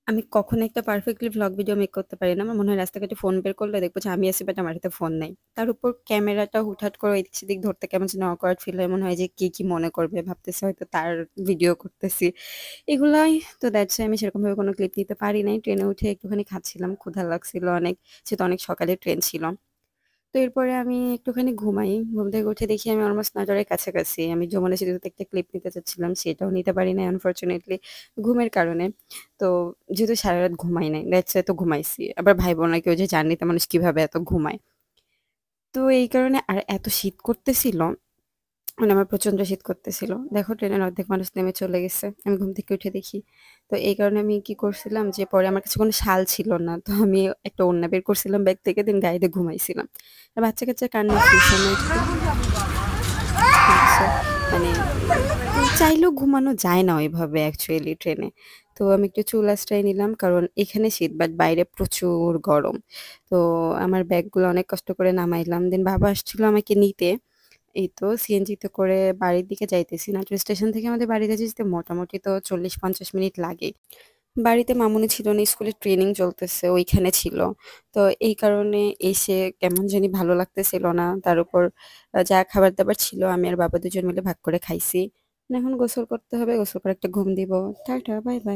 আমি কখনো একটা পারফেক্টলি ভ্লগ ভিডিও মেক করতে পারি না। আমার মনে হয় রাস্তাঘাটে ফোন বের করলে দেখবো যে আমি আছি বাট আমার হাতে ফোন নাই। তার উপর ক্যামেরাটা হুটহাট করে এদিক সেদিক ধরতে কেমন যেন awkward ফিল হয়। মনে হয় যে কে কি মনে করবে? ভাবতেছে হয়তো তার ভিডিও করতেছি। এগুলাই তো দ্যাটস আমি সেরকমভাবে কোনো ক্লিপ নিতে পারি নাই। ট্রেনে উঠে একটুখানি খাচ্ছিলাম। ক্ষুধা লাগছিল অনেক। যেহেতু অনেক সকালে ট্রেন ছিল। তো এরপরে আমি একটুখানি ঘুমাই। ঘুম থেকে উঠে দেখি আমি অলমোস্ট ৯টার কাছাকাছি। আমি যমুনা সেতুতে একটা ক্লিপ নিতে চাচ্ছিলাম, সেটাও নিতে পারি নাই আনফরচুনেটলি ঘুমের কারণে। তো যেহেতু সারারাত ঘুমাই নাই, দ্যাটস ওয়াই তো ঘুমাইছি। আবার ভাইবো না কেউ যে জার্নিতে মানুষ কিভাবে এত ঘুমায়। তো এই কারণে আর এত শীত করতেছিল, মানে আমার প্রচন্ড শীত করতেছিল। দেখো ট্রেনের অর্ধেক মানুষ নেমে চলে গেছে। আমি ঘুম থেকে উঠে দেখি। তো এই কারণে আমি কি করছিলাম যে পরে আমার কাছে কোনো শাল ছিল না। তো আমি একটা ওড়না বের করছিলাম ব্যাগ থেকে দেন গায়ে দিয়ে ঘুমাইছিলাম। আর বাচ্চা-কাচ্চার কান্না ফ্রি সময় একটু বুঝছো? মানে চাইলেও ঘুমানো যায় না ওইভাবে অ্যাকচুয়ালি ট্রেনে। তো আমি একটু চুল আঁচড়াই নিলাম কারণ এখানে শীত বাট বাইরে প্রচুর গরম। তো আমার ব্যাগগুলো অনেক কষ্ট করে নামাইলাম। দেন বাবা আসছিল আমাকে নিতে। এই তো সিএনজিতে করে বাড়ির দিকে যাইতেছি। নাটোর স্টেশন থেকে আমাদের বাড়িতে যেতে মোটামুটি তো ৪০-৫০ মিনিট লাগেই। বাড়িতে মামুনি ছিল না, স্কুলে ট্রেনিং চলতেছে ওইখানে ছিল। তো এই কারণে এসে কেমন জানি ভালো লাগতেছিল না। তার উপর যা খাবার দাবার ছিল আমি আর বাবা দুজন মিলে ভাগ করে খাইছি। এখন গোসল করতে হবে, গোসল করে একটা ঘুম দিব। Tata, bye bye.